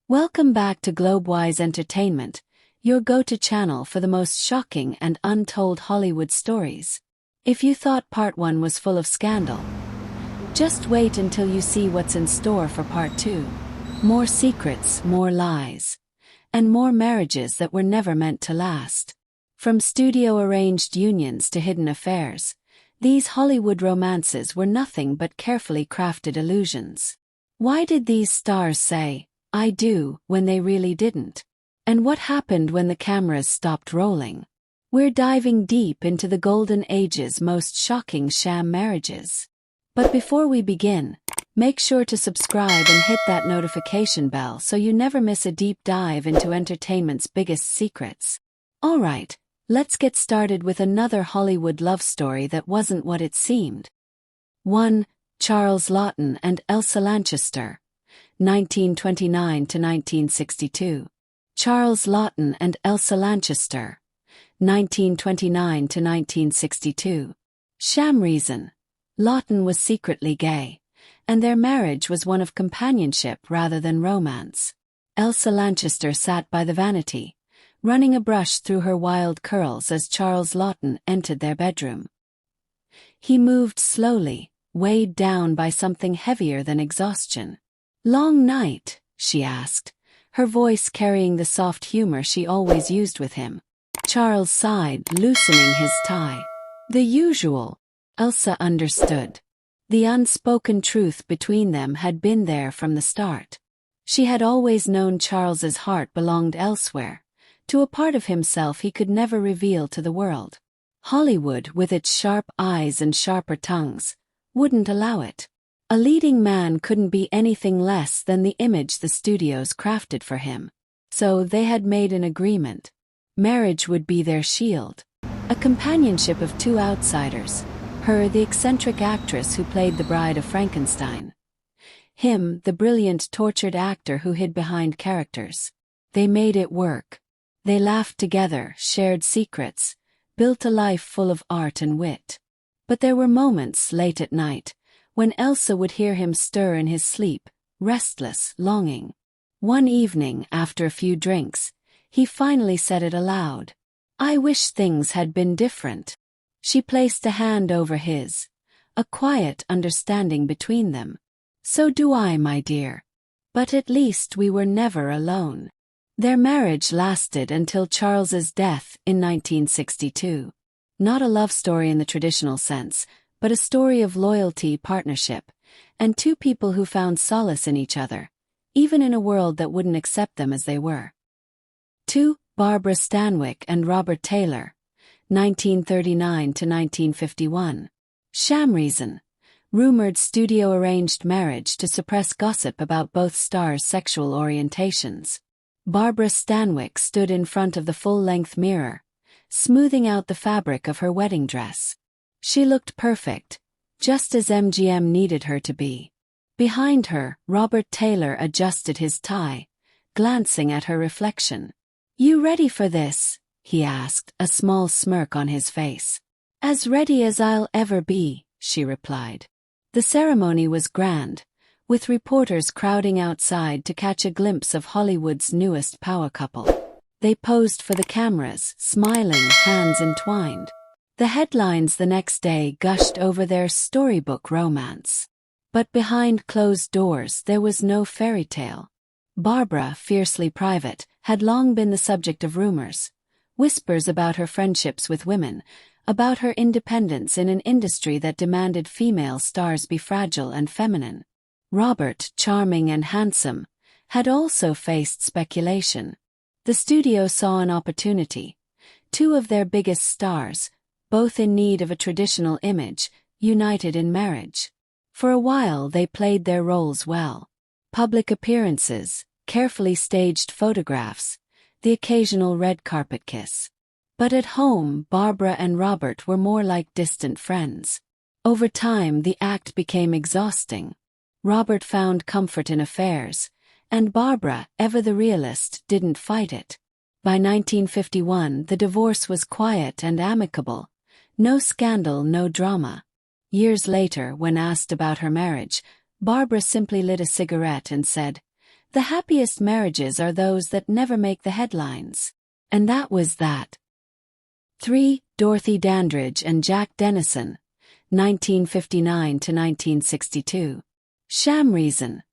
Welcome back to Globewise Entertainment, your go-to channel for the most shocking and untold Hollywood stories. If you thought part 1 was full of scandal, just wait until you see what's in store for part 2. More secrets, more lies, and more marriages that were never meant to last. From studio-arranged unions to hidden affairs, these Hollywood romances were nothing but carefully crafted illusions. Why did these stars say, "I do," when they really didn't? And what happened when the cameras stopped rolling? We're diving deep into the Golden Age's most shocking sham marriages. But before we begin, make sure to subscribe and hit that notification bell so you never miss a deep dive into entertainment's biggest secrets. Alright, let's get started with another Hollywood love story that wasn't what it seemed. 1. Charles Laughton and Elsa Lanchester, 1929 to 1962. Charles Laughton and Elsa Lanchester, 1929 to 1962. Sham reason: Laughton was secretly gay, and their marriage was one of companionship rather than romance. Elsa Lanchester sat by the vanity, running a brush through her wild curls as Charles Laughton entered their bedroom. He moved slowly, weighed down by something heavier than exhaustion. "Long night?" she asked, her voice carrying the soft humor she always used with him. Charles sighed, loosening his tie. "The usual." Elsa understood. The unspoken truth between them had been there from the start. She had always known Charles's heart belonged elsewhere, to a part of himself he could never reveal to the world. Hollywood, with its sharp eyes and sharper tongues, wouldn't allow it. A leading man couldn't be anything less than the image the studios crafted for him. So they had made an agreement. Marriage would be their shield. A companionship of two outsiders. Her, the eccentric actress who played the Bride of Frankenstein. Him, the brilliant tortured actor who hid behind characters. They made it work. They laughed together, shared secrets, built a life full of art and wit. But there were moments late at night when Elsa would hear him stir in his sleep, restless, longing. One evening, after a few drinks, he finally said it aloud. "I wish things had been different." She placed a hand over his, a quiet understanding between them. "So do I, my dear. But at least we were never alone." Their marriage lasted until Charles's death in 1962. Not a love story in the traditional sense, but a story of loyalty, partnership, and two people who found solace in each other, even in a world that wouldn't accept them as they were. 2. Barbara Stanwyck and Robert Taylor, 1939 to 1951. Sham reason: rumored studio-arranged marriage to suppress gossip about both stars' sexual orientations. Barbara Stanwyck stood in front of the full-length mirror, smoothing out the fabric of her wedding dress. She looked perfect, just as MGM needed her to be. Behind her, Robert Taylor adjusted his tie, glancing at her reflection. "You ready for this?" he asked, a small smirk on his face. "As ready as I'll ever be," she replied. The ceremony was grand, with reporters crowding outside to catch a glimpse of Hollywood's newest power couple. They posed for the cameras, smiling, hands entwined. The headlines the next day gushed over their storybook romance. But behind closed doors there was no fairy tale. Barbara, fiercely private, had long been the subject of rumors. Whispers about her friendships with women, about her independence in an industry that demanded female stars be fragile and feminine. Robert, charming and handsome, had also faced speculation. The studio saw an opportunity. Two of their biggest stars, both in need of a traditional image, united in marriage. For a while they played their roles well. Public appearances, carefully staged photographs, the occasional red carpet kiss. But at home, Barbara and Robert were more like distant friends. Over time, the act became exhausting. Robert found comfort in affairs, and Barbara, ever the realist, didn't fight it. By 1951, the divorce was quiet and amicable. No scandal, no drama. Years later, when asked about her marriage, Barbara simply lit a cigarette and said, The happiest marriages are those that never make the headlines. And that was that. 3. Dorothy Dandridge and Jack Dennison, 1959 to 1962. Sham reason.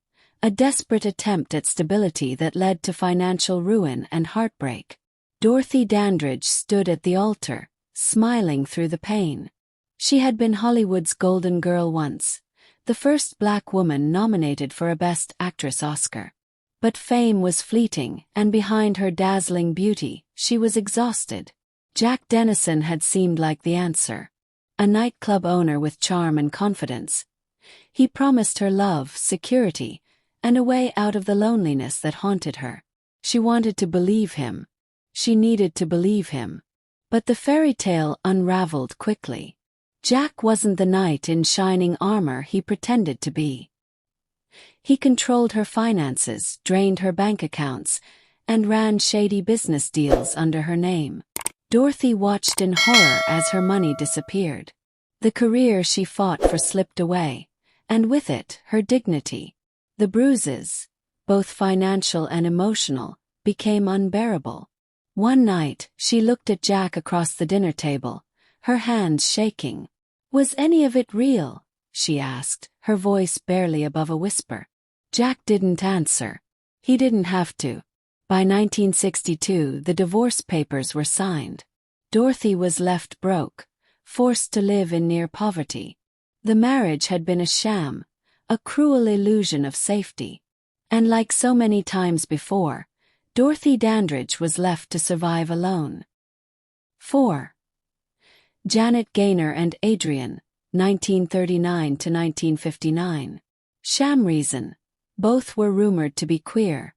A desperate attempt at stability that led to financial ruin and heartbreak. Dorothy Dandridge stood at the altar, smiling through the pain. She had been Hollywood's golden girl once, the first black woman nominated for a Best Actress Oscar. But fame was fleeting, and behind her dazzling beauty, she was exhausted. Jack Dennison had seemed like the answer. A nightclub owner with charm and confidence. He promised her love, security, and a way out of the loneliness that haunted her. She wanted to believe him. She needed to believe him. But the fairy tale unraveled quickly. Jack wasn't the knight in shining armor he pretended to be. He controlled her finances, drained her bank accounts, and ran shady business deals under her name. Dorothy watched in horror as her money disappeared. The career she fought for slipped away, and with it, her dignity. The bruises, both financial and emotional, became unbearable. One night, she looked at Jack across the dinner table, her hands shaking. "Was any of it real?" she asked, her voice barely above a whisper. Jack didn't answer. He didn't have to. By 1962, the divorce papers were signed. Dorothy was left broke, forced to live in near poverty. The marriage had been a sham, a cruel illusion of safety. And like so many times before, Dorothy Dandridge was left to survive alone. 4. Janet Gaynor and Adrian, 1939 to 1959. Sham reason. Both were rumored to be queer.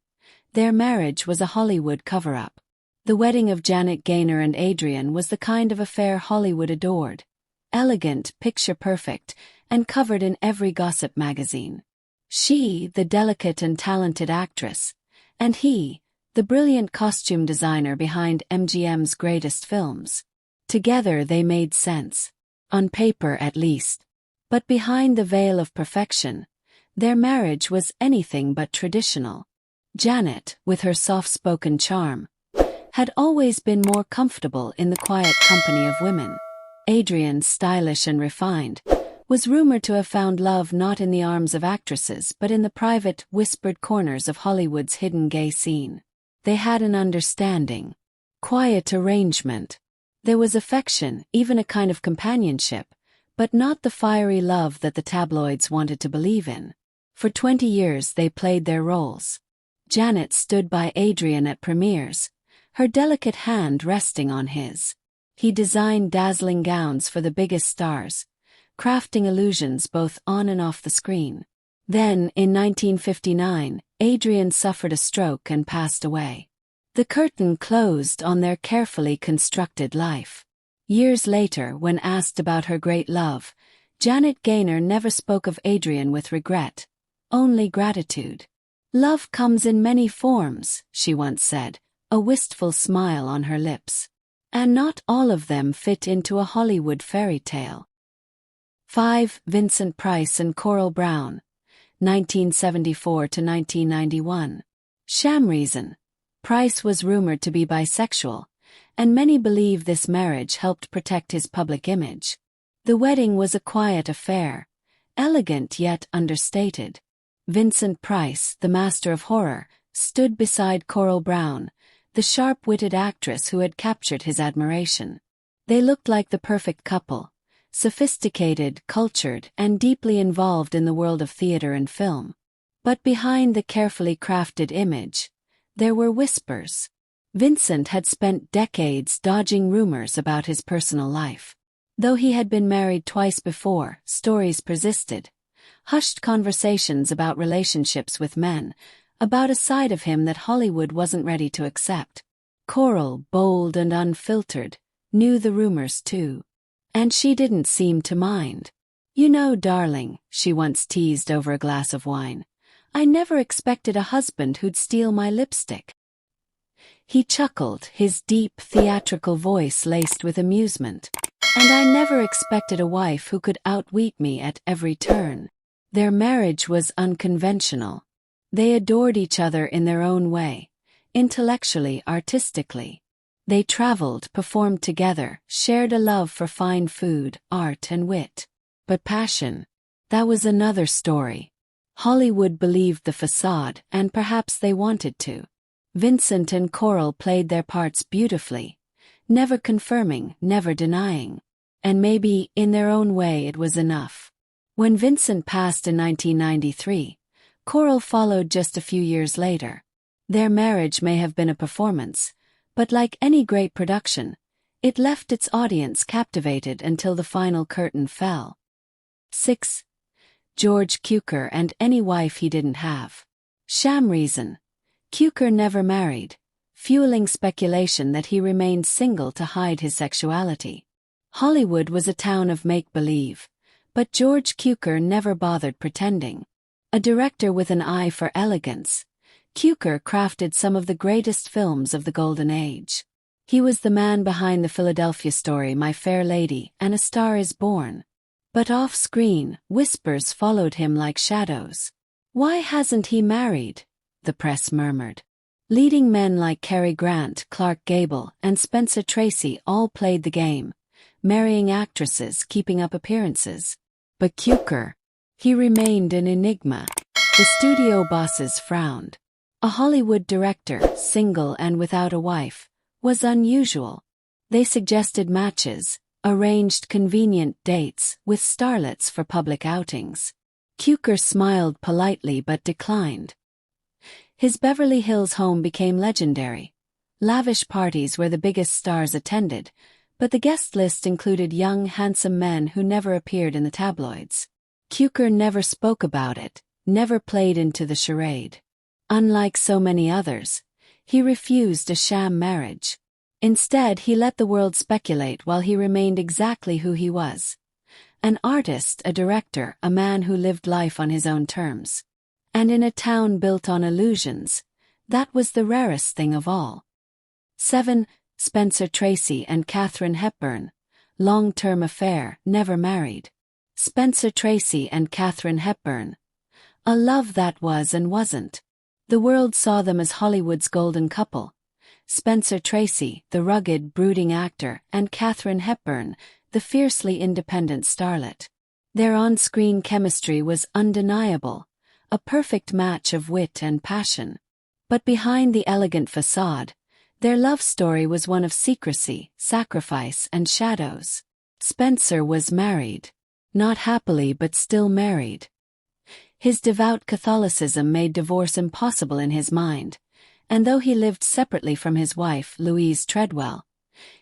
Their marriage was a Hollywood cover-up. The wedding of Janet Gaynor and Adrian was the kind of affair Hollywood adored. Elegant, picture-perfect, and covered in every gossip magazine. She, the delicate and talented actress, and he, the brilliant costume designer behind MGM's greatest films. Together they made sense. On paper at least. But behind the veil of perfection, their marriage was anything but traditional. Janet, with her soft-spoken charm, had always been more comfortable in the quiet company of women. Adrian, stylish and refined, was rumored to have found love not in the arms of actresses but in the private, whispered corners of Hollywood's hidden gay scene. They had an understanding. Quiet arrangement. There was affection, even a kind of companionship, but not the fiery love that the tabloids wanted to believe in. For 20 years they played their roles. Janet stood by Adrian at premieres, her delicate hand resting on his. He designed dazzling gowns for the biggest stars, crafting illusions both on and off the screen. Then, in 1959, Adrian suffered a stroke and passed away. The curtain closed on their carefully constructed life. Years later, when asked about her great love, Janet Gaynor never spoke of Adrian with regret, only gratitude. "Love comes in many forms," she once said, a wistful smile on her lips. And not all of them fit into a Hollywood fairy tale. 5. Vincent Price and Coral Brown, 1974 to 1991. Sham reason. Price was rumored to be bisexual, and many believe this marriage helped protect his public image. The wedding was a quiet affair, elegant yet understated. Vincent Price, the master of horror, stood beside Coral Brown, the sharp-witted actress who had captured his admiration. They looked like the perfect couple, sophisticated, cultured, and deeply involved in the world of theater and film. But behind the carefully crafted image, there were whispers. Vincent had spent decades dodging rumors about his personal life. Though he had been married twice before, stories persisted. Hushed conversations about relationships with men, about a side of him that Hollywood wasn't ready to accept. Coral, bold and unfiltered, knew the rumors too. And she didn't seem to mind. "You know, darling," she once teased over a glass of wine, "I never expected a husband who'd steal my lipstick." He chuckled, his deep, theatrical voice laced with amusement. "And I never expected a wife who could outwit me at every turn." Their marriage was unconventional. They adored each other in their own way, intellectually, artistically. They traveled, performed together, shared a love for fine food, art and wit. But passion, that was another story. Hollywood believed the facade, and perhaps they wanted to. Vincent and Coral played their parts beautifully, never confirming, never denying. And maybe, in their own way, it was enough. When Vincent passed in 1993, Coral followed just a few years later. Their marriage may have been a performance, but like any great production, it left its audience captivated until the final curtain fell. 6. George Cukor and any wife he didn't have. Sham reason. Cukor never married, fueling speculation that he remained single to hide his sexuality. Hollywood was a town of make-believe, but George Cukor never bothered pretending. A director with an eye for elegance, Cukor crafted some of the greatest films of the Golden Age. He was the man behind the Philadelphia Story, My Fair Lady, and A Star is Born. But off-screen, whispers followed him like shadows. Why hasn't he married? The press murmured. Leading men like Cary Grant, Clark Gable, and Spencer Tracy all played the game, marrying actresses, keeping up appearances. But Cukor, he remained an enigma. The studio bosses frowned. A Hollywood director, single and without a wife, was unusual. They suggested matches, arranged convenient dates with starlets for public outings. Cukor smiled politely but declined. His Beverly Hills home became legendary. Lavish parties where the biggest stars attended, but the guest list included young, handsome men who never appeared in the tabloids. Cukor never spoke about it, never played into the charade. Unlike so many others, he refused a sham marriage. Instead, he let the world speculate while he remained exactly who he was. An artist, a director, a man who lived life on his own terms. And in a town built on illusions, that was the rarest thing of all. 7. Spencer Tracy and Katharine Hepburn. Long-term affair, never married. Spencer Tracy and Katharine Hepburn. A love that was and wasn't. The world saw them as Hollywood's golden couple. Spencer Tracy, the rugged, brooding actor, and Katharine Hepburn, the fiercely independent starlet. Their on-screen chemistry was undeniable, a perfect match of wit and passion. But behind the elegant facade, their love story was one of secrecy, sacrifice, and shadows. Spencer was married. Not happily but still married. His devout Catholicism made divorce impossible in his mind, and though he lived separately from his wife, Louise Treadwell,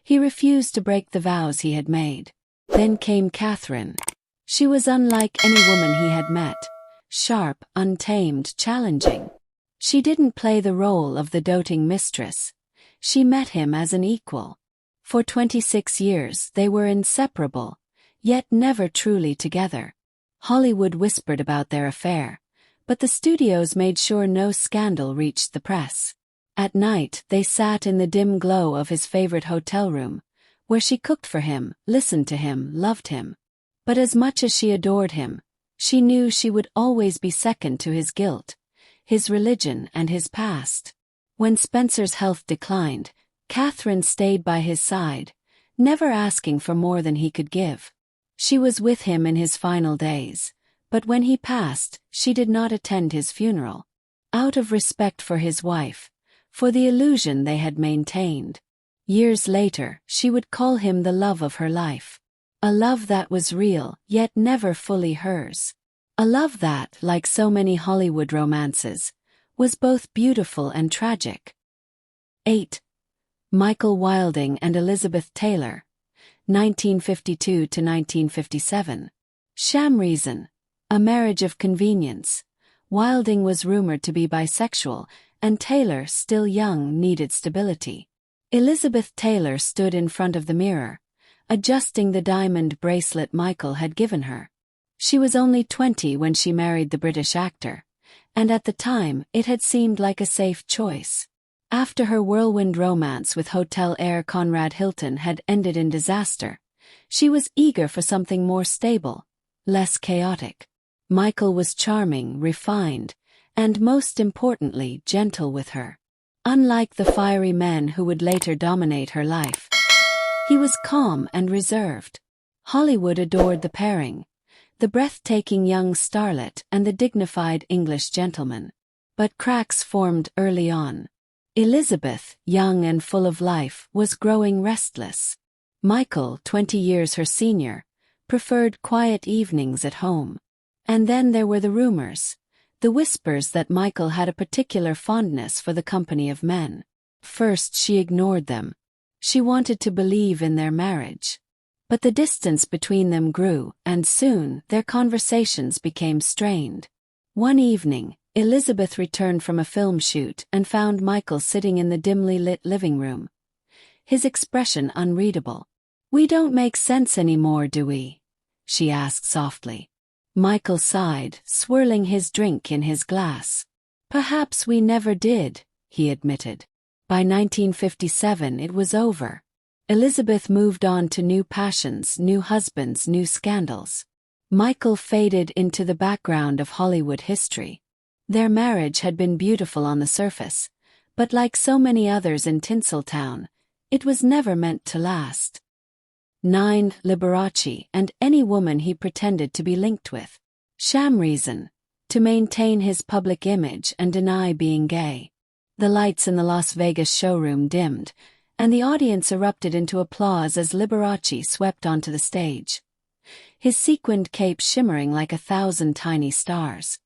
he refused to break the vows he had made. Then came Katharine. She was unlike any woman he had met, sharp, untamed, challenging. She didn't play the role of the doting mistress. She met him as an equal. For 26 years they were inseparable, yet never truly together. Hollywood whispered about their affair, but the studios made sure no scandal reached the press. At night they sat in the dim glow of his favorite hotel room, where she cooked for him, listened to him, loved him. But as much as she adored him, she knew she would always be second to his guilt, his religion and his past. When Spencer's health declined, Katharine stayed by his side, never asking for more than he could give. She was with him in his final days, but when he passed, she did not attend his funeral. Out of respect for his wife, for the illusion they had maintained. Years later, she would call him the love of her life. A love that was real, yet never fully hers. A love that, like so many Hollywood romances, was both beautiful and tragic. 8. Michael Wilding and Elizabeth Taylor, 1952 to 1957. Sham reason. A marriage of convenience. Wilding was rumored to be bisexual, and Taylor, still young, needed stability. Elizabeth Taylor stood in front of the mirror, adjusting the diamond bracelet Michael had given her. She was only 20 when she married the British actor, and at the time it had seemed like a safe choice. After her whirlwind romance with hotel heir Conrad Hilton had ended in disaster, she was eager for something more stable, less chaotic. Michael was charming, refined, and most importantly, gentle with her. Unlike the fiery men who would later dominate her life, he was calm and reserved. Hollywood adored the pairing, the breathtaking young starlet and the dignified English gentleman. But cracks formed early on. Elizabeth, young and full of life, was growing restless. Michael, 20 years her senior, preferred quiet evenings at home. And then there were the rumors, the whispers that Michael had a particular fondness for the company of men. First she ignored them. She wanted to believe in their marriage. But the distance between them grew, and soon their conversations became strained. One evening, Elizabeth returned from a film shoot and found Michael sitting in the dimly lit living room, his expression unreadable. "We don't make sense anymore, do we?" she asked softly. Michael sighed, swirling his drink in his glass. "Perhaps we never did," he admitted. By 1957 it was over. Elizabeth moved on to new passions, new husbands, new scandals. Michael faded into the background of Hollywood history. Their marriage had been beautiful on the surface, but like so many others in Tinseltown, it was never meant to last. 9. Liberace and any woman he pretended to be linked with. Sham reason, to maintain his public image and deny being gay. The lights in the Las Vegas showroom dimmed, and the audience erupted into applause as Liberace swept onto the stage, his sequined cape shimmering like 1,000 tiny stars.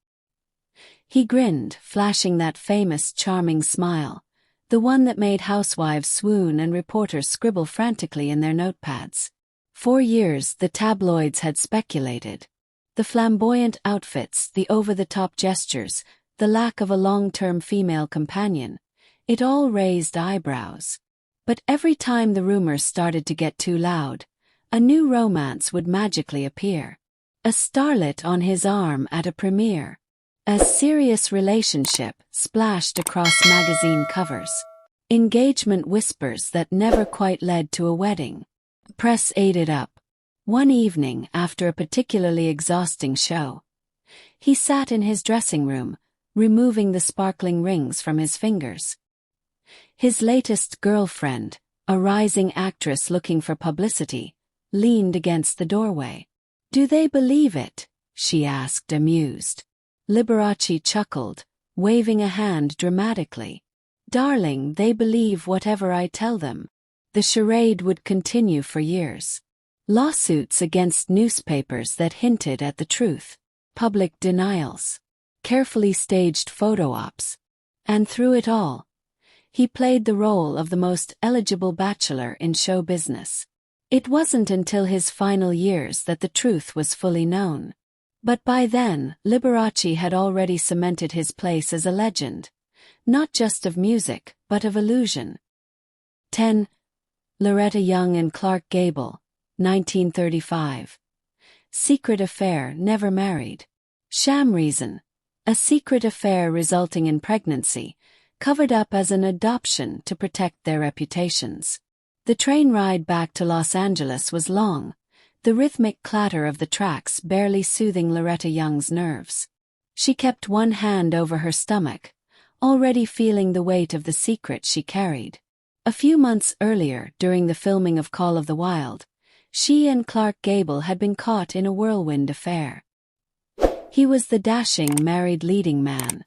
He grinned, flashing that famous charming smile, the one that made housewives swoon and reporters scribble frantically in their notepads. For years the tabloids had speculated. The flamboyant outfits, the over-the-top gestures, the lack of a long-term female companion, it all raised eyebrows. But every time the rumors started to get too loud, a new romance would magically appear. A starlet on his arm at a premiere. A serious relationship splashed across magazine covers. Engagement whispers that never quite led to a wedding. Press ate it up. One evening, after a particularly exhausting show, he sat in his dressing room, removing the sparkling rings from his fingers. His latest girlfriend, a rising actress looking for publicity, leaned against the doorway. "Do they believe it?" she asked, amused. Liberace chuckled, waving a hand dramatically. "Darling, they believe whatever I tell them." The charade would continue for years. Lawsuits against newspapers that hinted at the truth, public denials, carefully staged photo ops. And through it all, he played the role of the most eligible bachelor in show business. It wasn't until his final years that the truth was fully known. But by then, Liberace had already cemented his place as a legend, not just of music, but of illusion. 10. Loretta Young and Clark Gable, 1935. Secret affair, never married. Sham reason. A secret affair resulting in pregnancy, covered up as an adoption to protect their reputations. The train ride back to Los Angeles was long, the rhythmic clatter of the tracks barely soothing Loretta Young's nerves. She kept one hand over her stomach, already feeling the weight of the secret she carried. A few months earlier, during the filming of Call of the Wild, she and Clark Gable had been caught in a whirlwind affair. He was the dashing married leading man.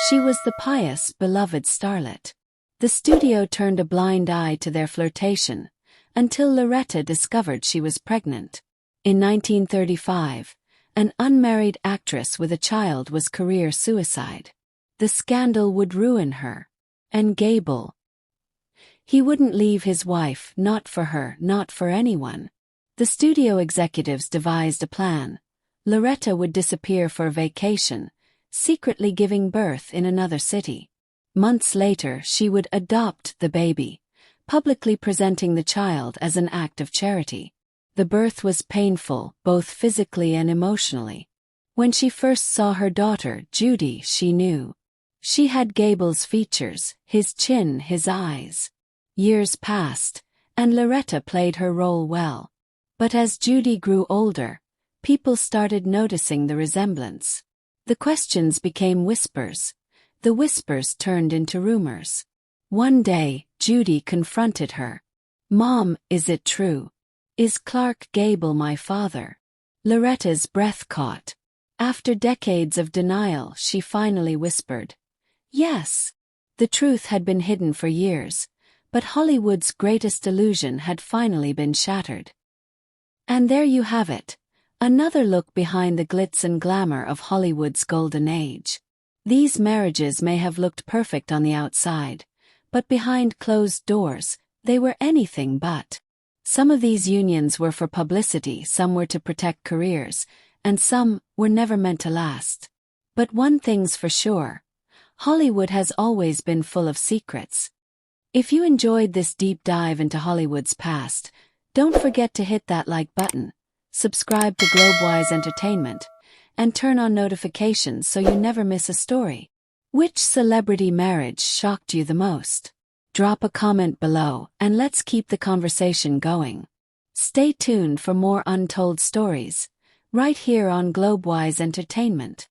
She was the pious, beloved starlet. The studio turned a blind eye to their flirtation, until Loretta discovered she was pregnant. In 1935, an unmarried actress with a child was career suicide. The scandal would ruin her. And Gable. He wouldn't leave his wife, not for her, not for anyone. The studio executives devised a plan. Loretta would disappear for a vacation, secretly giving birth in another city. Months later, she would adopt the baby, publicly presenting the child as an act of charity. The birth was painful, both physically and emotionally. When she first saw her daughter, Judy, she knew. She had Gable's features, his chin, his eyes. Years passed, and Loretta played her role well. But as Judy grew older, people started noticing the resemblance. The questions became whispers. The whispers turned into rumors. One day, Judy confronted her. "Mom, is it true? Is Clark Gable my father?" Loretta's breath caught. After decades of denial, she finally whispered, "Yes." The truth had been hidden for years, but Hollywood's greatest illusion had finally been shattered. And there you have it, another look behind the glitz and glamour of Hollywood's golden age. These marriages may have looked perfect on the outside, but behind closed doors, they were anything but. Some of these unions were for publicity, some were to protect careers, and some were never meant to last. But one thing's for sure, Hollywood has always been full of secrets. If you enjoyed this deep dive into Hollywood's past, don't forget to hit that like button, subscribe to Globewise Entertainment, and turn on notifications so you never miss a story. Which celebrity marriage shocked you the most? Drop a comment below and let's keep the conversation going. Stay tuned for more untold stories, right here on Globewise Entertainment.